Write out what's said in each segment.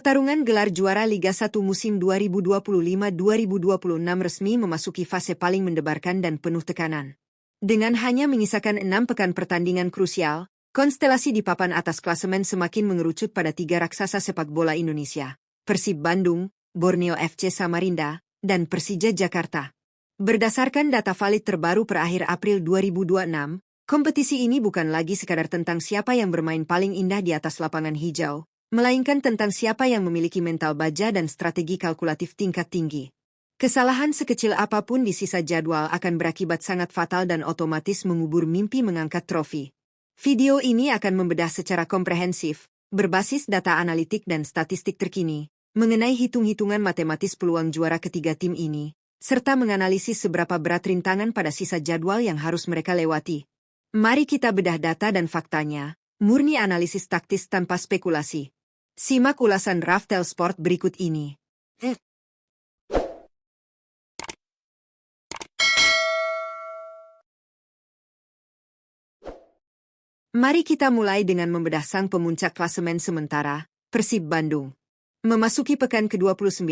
Pertarungan gelar juara Liga 1 musim 2025-2026 resmi memasuki fase paling mendebarkan dan penuh tekanan. Dengan hanya menyisakan 6 pekan pertandingan krusial, konstelasi di papan atas klasemen semakin mengerucut pada 3 raksasa sepak bola Indonesia, Persib Bandung, Borneo FC Samarinda, dan Persija Jakarta. Berdasarkan data valid terbaru per akhir April 2026, kompetisi ini bukan lagi sekadar tentang siapa yang bermain paling indah di atas lapangan hijau, melainkan tentang siapa yang memiliki mental baja dan strategi kalkulatif tingkat tinggi. Kesalahan sekecil apapun di sisa jadwal akan berakibat sangat fatal dan otomatis mengubur mimpi mengangkat trofi. Video ini akan membedah secara komprehensif, berbasis data analitik dan statistik terkini, mengenai hitung-hitungan matematis peluang juara ketiga tim ini, serta menganalisis seberapa berat rintangan pada sisa jadwal yang harus mereka lewati. Mari kita bedah data dan faktanya, murni analisis taktis tanpa spekulasi. Simak ulasan Raftel Sport berikut ini. Mari kita mulai dengan membedah sang pemuncak klasemen sementara, Persib Bandung. Memasuki pekan ke-29,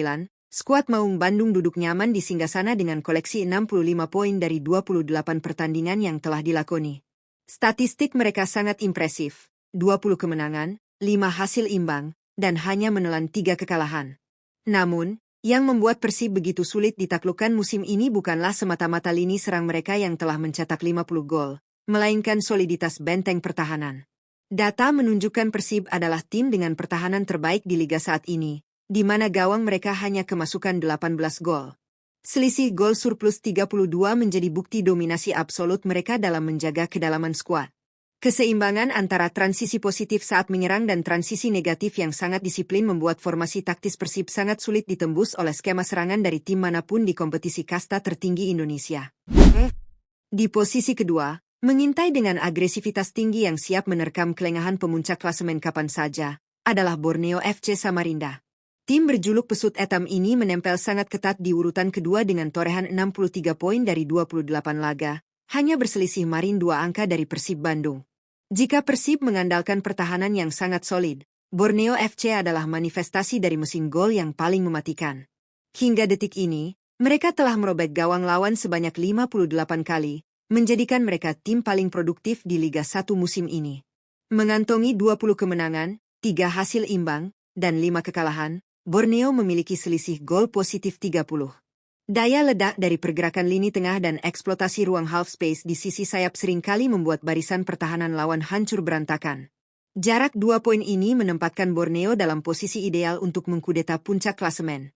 skuad Maung Bandung duduk nyaman di singgasana dengan koleksi 65 poin dari 28 pertandingan yang telah dilakoni. Statistik mereka sangat impresif, 20 kemenangan, 5 hasil imbang, dan hanya menelan 3 kekalahan. Namun, yang membuat Persib begitu sulit ditaklukkan musim ini bukanlah semata-mata lini serang mereka yang telah mencetak 50 gol, melainkan soliditas benteng pertahanan. Data menunjukkan Persib adalah tim dengan pertahanan terbaik di liga saat ini, di mana gawang mereka hanya kemasukan 18 gol. Selisih gol surplus 32 menjadi bukti dominasi absolut mereka dalam menjaga kedalaman skuad. Keseimbangan antara transisi positif saat menyerang dan transisi negatif yang sangat disiplin membuat formasi taktis Persib sangat sulit ditembus oleh skema serangan dari tim manapun di kompetisi kasta tertinggi Indonesia. Di posisi kedua, mengintai dengan agresivitas tinggi yang siap menerkam kelengahan pemuncak klasemen kapan saja, adalah Borneo FC Samarinda. Tim berjuluk Pesut Etam ini menempel sangat ketat di urutan kedua dengan torehan 63 poin dari 28 laga, hanya berselisih marin 2 angka dari Persib Bandung. Jika Persib mengandalkan pertahanan yang sangat solid, Borneo FC adalah manifestasi dari mesin gol yang paling mematikan. Hingga detik ini, mereka telah merobek gawang lawan sebanyak 58 kali, menjadikan mereka tim paling produktif di Liga 1 musim ini. Mengantongi 20 kemenangan, 3 hasil imbang, dan 5 kekalahan, Borneo memiliki selisih gol positif 30. Daya ledak dari pergerakan lini tengah dan eksploitasi ruang half space di sisi sayap seringkali membuat barisan pertahanan lawan hancur berantakan. Jarak 2 poin ini menempatkan Borneo dalam posisi ideal untuk mengkudeta puncak klasemen.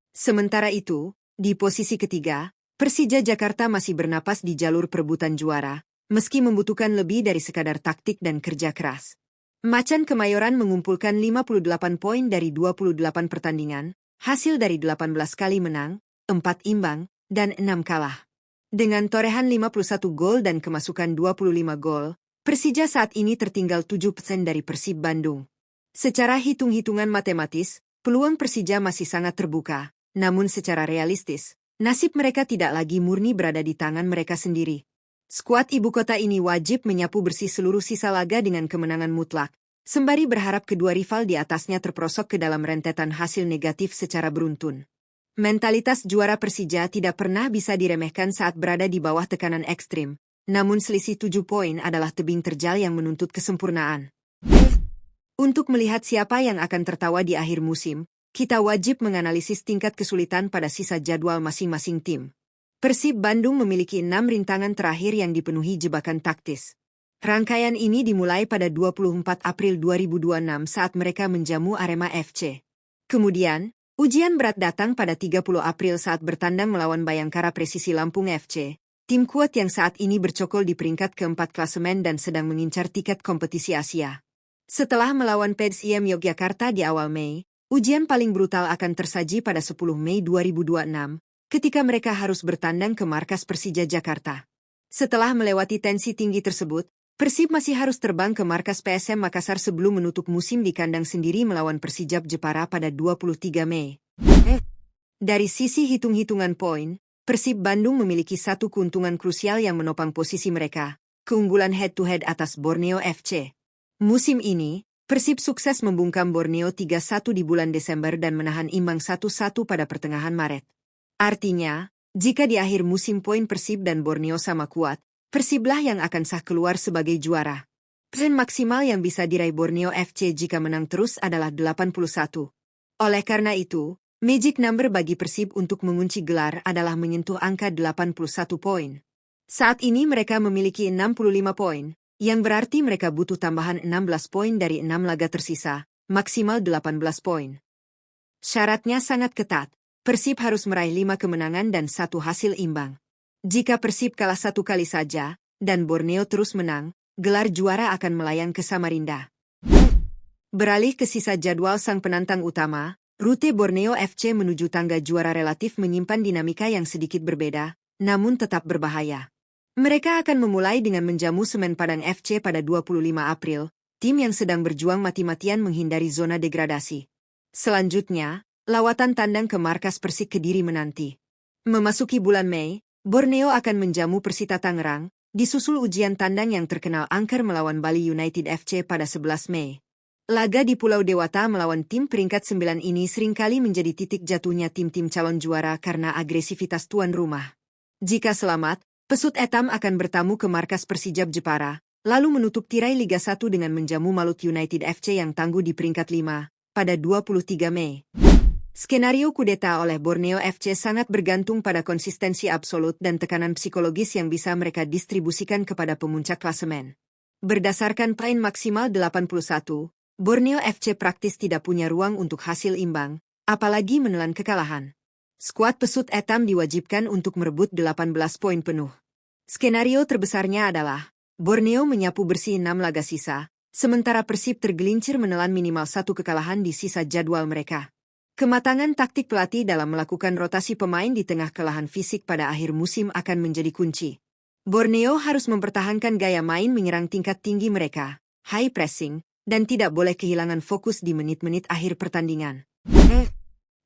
Sementara itu, di posisi ketiga, Persija Jakarta masih bernapas di jalur perebutan juara, meski membutuhkan lebih dari sekadar taktik dan kerja keras. Macan Kemayoran mengumpulkan 58 poin dari 28 pertandingan, hasil dari 18 kali menang, 4 imbang, dan 6 kalah. Dengan torehan 51 gol dan kemasukan 25 gol, Persija saat ini tertinggal 7% dari Persib Bandung. Secara hitung-hitungan matematis, peluang Persija masih sangat terbuka, namun secara realistis, nasib mereka tidak lagi murni berada di tangan mereka sendiri. Skuad ibu kota ini wajib menyapu bersih seluruh sisa laga dengan kemenangan mutlak, sembari berharap kedua rival di atasnya terperosok ke dalam rentetan hasil negatif secara beruntun. Mentalitas juara Persija tidak pernah bisa diremehkan saat berada di bawah tekanan ekstrim, namun selisih 7 poin adalah tebing terjal yang menuntut kesempurnaan. Untuk melihat siapa yang akan tertawa di akhir musim, kita wajib menganalisis tingkat kesulitan pada sisa jadwal masing-masing tim. Persib Bandung memiliki 6 rintangan terakhir yang dipenuhi jebakan taktis. Rangkaian ini dimulai pada 24 April 2026 saat mereka menjamu Arema FC. Kemudian, ujian berat datang pada 30 April saat bertandang melawan Bayangkara Presisi Lampung FC, tim kuat yang saat ini bercokol di peringkat keempat klasemen dan sedang mengincar tiket kompetisi Asia. Setelah melawan PSIM Yogyakarta di awal Mei, ujian paling brutal akan tersaji pada 10 Mei 2026, ketika mereka harus bertandang ke markas Persija Jakarta. Setelah melewati tensi tinggi tersebut, Persib masih harus terbang ke markas PSM Makassar sebelum menutup musim di kandang sendiri melawan Persijap Jepara pada 23 Mei. Dari sisi hitung-hitungan poin, Persib Bandung memiliki satu keuntungan krusial yang menopang posisi mereka, keunggulan head-to-head atas Borneo FC. Musim ini, Persib sukses membungkam Borneo 3-1 di bulan Desember dan menahan imbang 1-1 pada pertengahan Maret. Artinya, jika di akhir musim poin Persib dan Borneo sama kuat, Persiblah yang akan sah keluar sebagai juara. Poin maksimal yang bisa diraih Borneo FC jika menang terus adalah 81. Oleh karena itu, magic number bagi Persib untuk mengunci gelar adalah menyentuh angka 81 poin. Saat ini mereka memiliki 65 poin, yang berarti mereka butuh tambahan 16 poin dari 6 laga tersisa, maksimal 18 poin. Syaratnya sangat ketat, Persib harus meraih 5 kemenangan dan 1 hasil imbang. Jika Persib kalah 1 kali saja, dan Borneo terus menang, gelar juara akan melayang ke Samarinda. Beralih ke sisa jadwal sang penantang utama, rute Borneo FC menuju tangga juara relatif menyimpan dinamika yang sedikit berbeda, namun tetap berbahaya. Mereka akan memulai dengan menjamu Semen Padang FC pada 25 April, tim yang sedang berjuang mati-matian menghindari zona degradasi. Selanjutnya, lawatan tandang ke markas Persik Kediri menanti. Memasuki bulan Mei, Borneo akan menjamu Persita Tangerang, disusul ujian tandang yang terkenal angker melawan Bali United FC pada 11 Mei. Laga di Pulau Dewata melawan tim peringkat 9 ini seringkali menjadi titik jatuhnya tim-tim calon juara karena agresivitas tuan rumah. Jika selamat, Pesut Etam akan bertamu ke markas Persijap Jepara, lalu menutup tirai Liga 1 dengan menjamu Malut United FC yang tangguh di peringkat 5, pada 23 Mei. Skenario kudeta oleh Borneo FC sangat bergantung pada konsistensi absolut dan tekanan psikologis yang bisa mereka distribusikan kepada pemuncak klasemen. Berdasarkan poin maksimal 81, Borneo FC praktis tidak punya ruang untuk hasil imbang, apalagi menelan kekalahan. Skuad Pesut Etam diwajibkan untuk merebut 18 poin penuh. Skenario terbesarnya adalah Borneo menyapu bersih 6 laga sisa, sementara Persib tergelincir menelan minimal 1 kekalahan di sisa jadwal mereka. Kematangan taktik pelatih dalam melakukan rotasi pemain di tengah kelelahan fisik pada akhir musim akan menjadi kunci. Borneo harus mempertahankan gaya main menyerang tingkat tinggi mereka, high pressing, dan tidak boleh kehilangan fokus di menit-menit akhir pertandingan.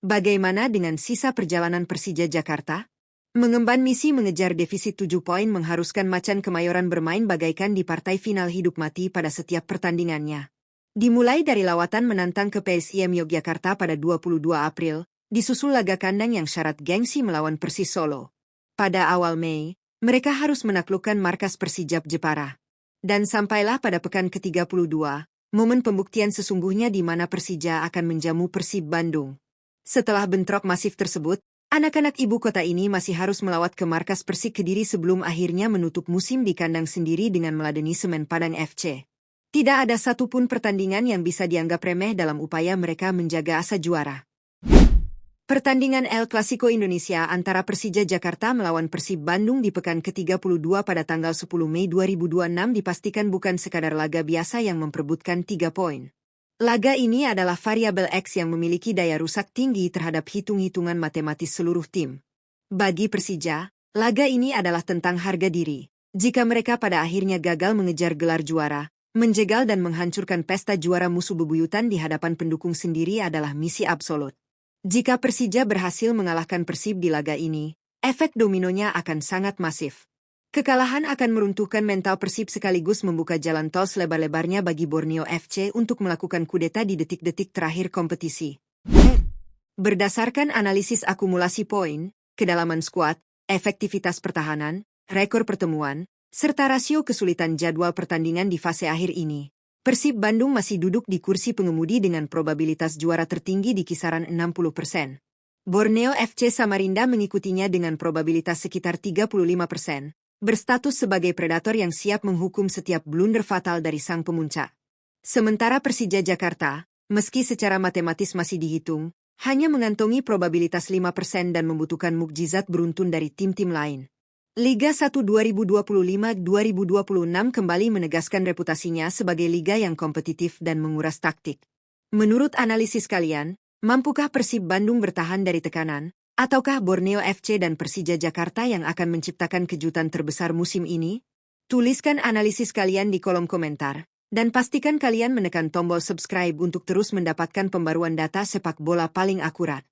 Bagaimana dengan sisa perjalanan Persija Jakarta? Mengemban misi mengejar defisit 7 poin mengharuskan Macan Kemayoran bermain bagaikan di partai final hidup mati pada setiap pertandingannya. Dimulai dari lawatan menantang ke PSIM Yogyakarta pada 22 April, disusul laga kandang yang syarat gengsi melawan Persis Solo. Pada awal Mei, mereka harus menaklukkan markas Persijap Jepara. Dan sampailah pada pekan ke-32, momen pembuktian sesungguhnya di mana Persija akan menjamu Persib Bandung. Setelah bentrok masif tersebut, anak-anak ibu kota ini masih harus melawat ke markas Persik Kediri sebelum akhirnya menutup musim di kandang sendiri dengan meladeni Semen Padang FC. Tidak ada satupun pertandingan yang bisa dianggap remeh dalam upaya mereka menjaga asa juara. Pertandingan El Clasico Indonesia antara Persija Jakarta melawan Persib Bandung di pekan ke-32 pada tanggal 10 Mei 2026 dipastikan bukan sekadar laga biasa yang memperebutkan 3 poin. Laga ini adalah variabel X yang memiliki daya rusak tinggi terhadap hitung-hitungan matematis seluruh tim. Bagi Persija, laga ini adalah tentang harga diri. Jika mereka pada akhirnya gagal mengejar gelar juara, menjegal dan menghancurkan pesta juara musuh bebuyutan di hadapan pendukung sendiri adalah misi absolut. Jika Persija berhasil mengalahkan Persib di laga ini, efek dominonya akan sangat masif. Kekalahan akan meruntuhkan mental Persib sekaligus membuka jalan tol selebar-lebarnya bagi Borneo FC untuk melakukan kudeta di detik-detik terakhir kompetisi. Berdasarkan analisis akumulasi poin, kedalaman skuad, efektivitas pertahanan, rekor pertemuan, serta rasio kesulitan jadwal pertandingan di fase akhir ini, Persib Bandung masih duduk di kursi pengemudi dengan probabilitas juara tertinggi di kisaran 60%. Borneo FC Samarinda mengikutinya dengan probabilitas sekitar 35%. Berstatus sebagai predator yang siap menghukum setiap blunder fatal dari sang pemuncak. Sementara Persija Jakarta, meski secara matematis masih dihitung, hanya mengantongi probabilitas 5% dan membutuhkan mukjizat beruntun dari tim-tim lain. Liga 1 2025-2026 kembali menegaskan reputasinya sebagai liga yang kompetitif dan menguras taktik. Menurut analisis kalian, mampukah Persib Bandung bertahan dari tekanan? Ataukah Borneo FC dan Persija Jakarta yang akan menciptakan kejutan terbesar musim ini? Tuliskan analisis kalian di kolom komentar, dan pastikan kalian menekan tombol subscribe untuk terus mendapatkan pembaruan data sepak bola paling akurat.